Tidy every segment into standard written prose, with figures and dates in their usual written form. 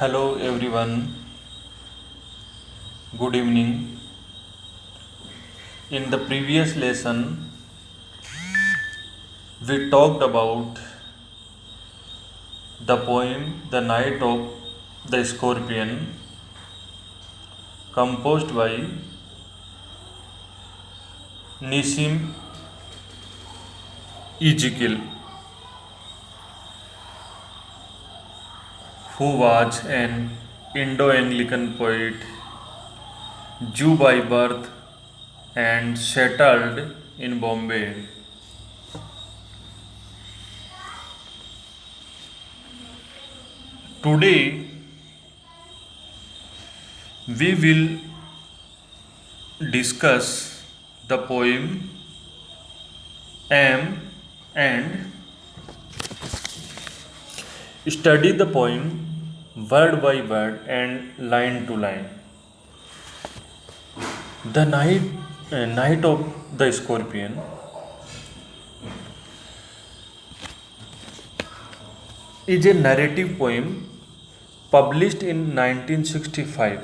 Hello everyone, good evening. In the previous lesson, we talked about the poem The Night of the Scorpion, composed by Nissim Ezekiel, who was an Indo Anglican poet, Jew by birth, and settled in Bombay. Today, we will discuss the poem Am and study the poem word by word and line to line. The Night of the Scorpion is a narrative poem published in 1965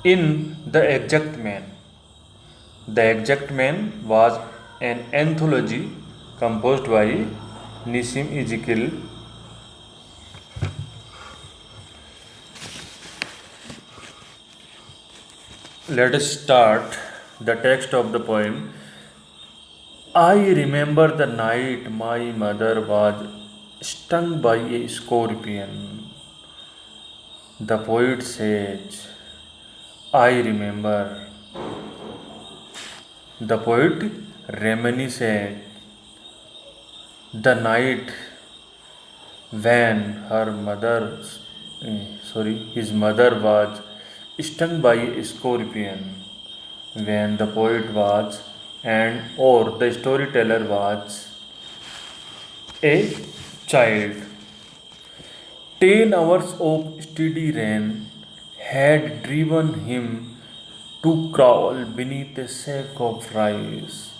in The Exact Man. The Exact Man was an anthology composed by Nissim Ezekiel. Let us start the text of the poem. I remember the night my mother was stung by a scorpion. The poet says, I remember. The poet reminisces the night when his mother was stung by a scorpion, when the poet was and or the storyteller was a child. 10 hours of steady rain had driven him to crawl beneath a sack of rice.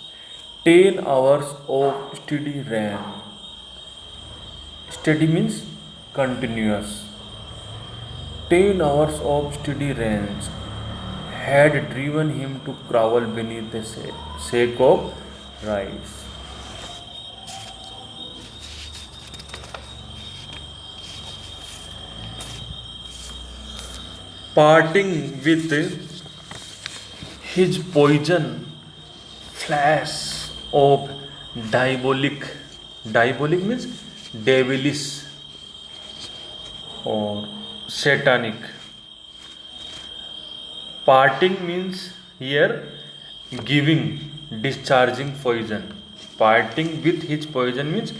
10 hours of steady rain. Steady means continuous. 10 hours of steady rains had driven him to crawl beneath a sack of rice. Parting with his poison flash of diabolic means devilish or satanic. Parting means here giving, discharging poison. Parting with his poison means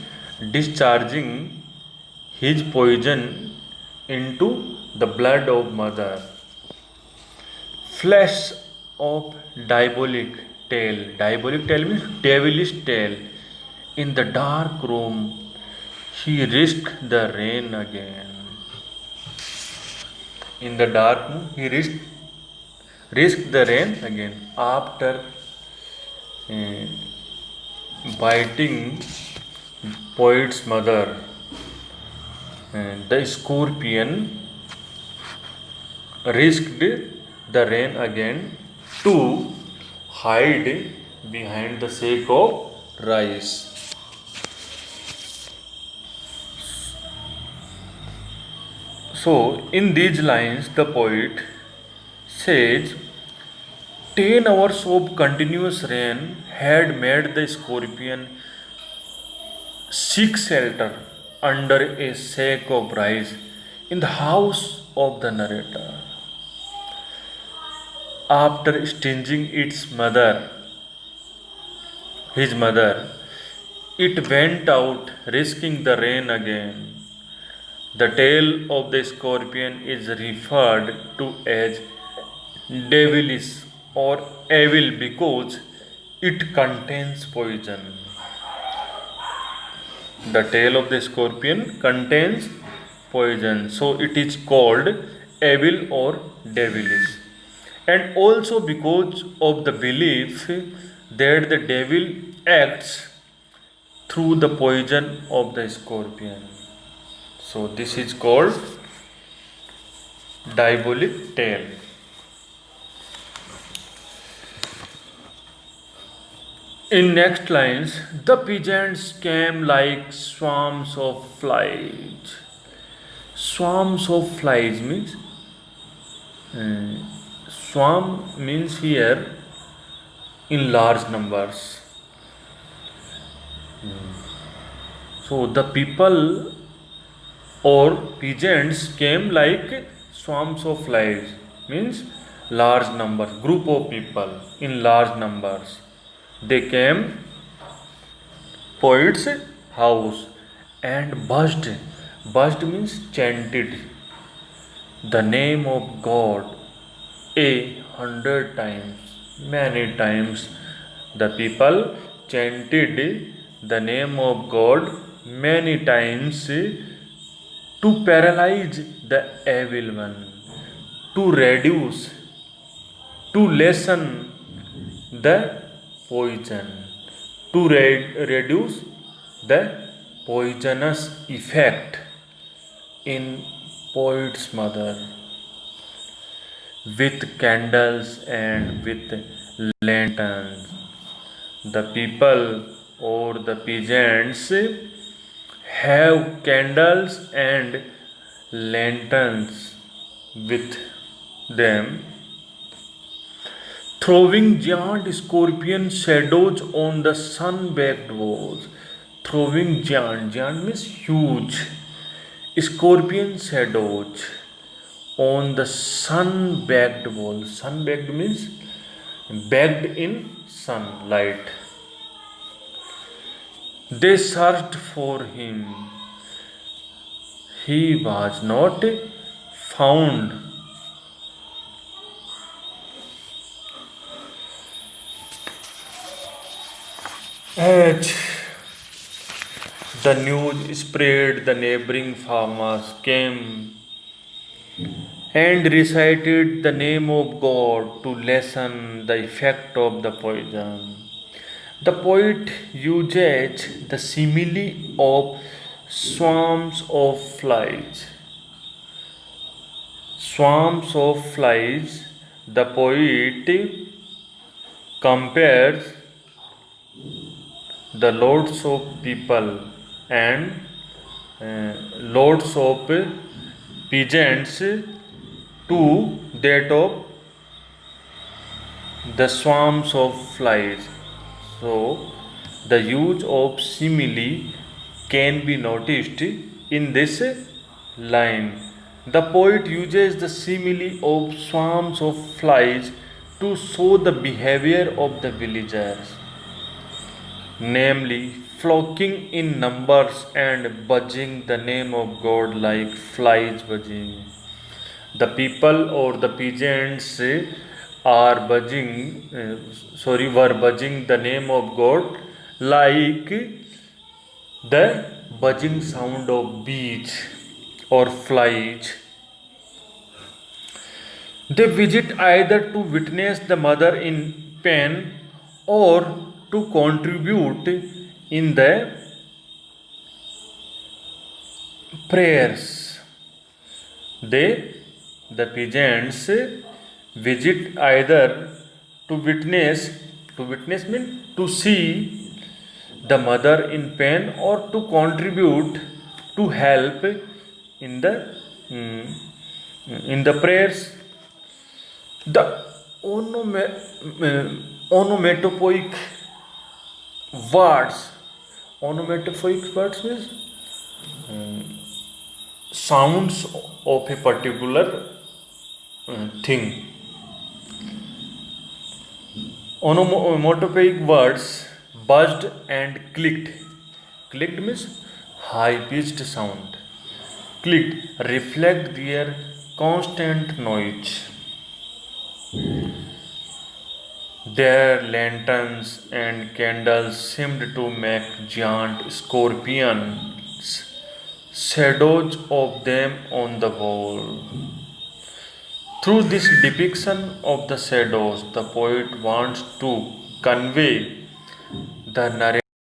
discharging his poison into the blood of mother. Flash of diabolic tale. Diabolic tale means devilish tale. In the dark room, he risked the rain again. In the dark room, he risked the rain again. After biting poet's mother, the scorpion risked the rain again to hide behind the sack of rice. So, in these lines, the poet says 10 hours of continuous rain had made the scorpion seek shelter under a sack of rice in the house of the narrator. After stinging his mother, it went out, risking the rain again. The tail of the scorpion is referred to as devilish or evil because it contains poison. The tail of the scorpion contains poison, so it is called evil or devilish. And also because of the belief that the devil acts through the poison of the scorpion. So this is called diabolic tale. In next lines, the pigeons came like swarms of flies. Swarms of flies means swarm means here in large numbers. So the people or pigeons came like swarms of flies means large numbers, group of people in large numbers. They came poet's house and buzzed. Buzzed means chanted the name of God 100 times, many times. The people chanted the name of God many times to paralyze the evil one, to reduce, to lessen the poison, to reduce the poisonous effect in poet's mother with candles and with lanterns. The people or the peasants have candles and lanterns with them, throwing giant scorpion shadows on the sun-baked walls. Throwing giant means huge. Scorpion shadows on the sun-baked wall. Sun-baked means baked in sunlight. They searched for him. He was not found. As the news spread, the neighboring farmers came and recited the name of God to lessen the effect of the poison. The poet uses the simile of swarms of flies. Swarms of flies, the poet compares the loads of people and loads of peasants to that of the swarms of flies. So, the use of simile can be noticed in this line. The poet uses the simile of swarms of flies to show the behavior of the villagers, namely flocking in numbers and buzzing the name of God like flies buzzing. The people or the peasants were buzzing the name of God like the buzzing sound of bees or flies. They visit either to witness the mother in pain or to contribute in the prayers. The peasants visit either to witness means to see the mother in pain or to contribute to help in the mm, in the prayers. The onomatopoeic words. Onomatopoeic words means sounds of a particular thing. Onomatopoeic words buzzed and clicked. Clicked means high pitched sound. Clicked reflect their constant noise. Their lanterns and candles seemed to make giant scorpions, shadows of them on the wall. Through this depiction of the shadows, the poet wants to convey the narrative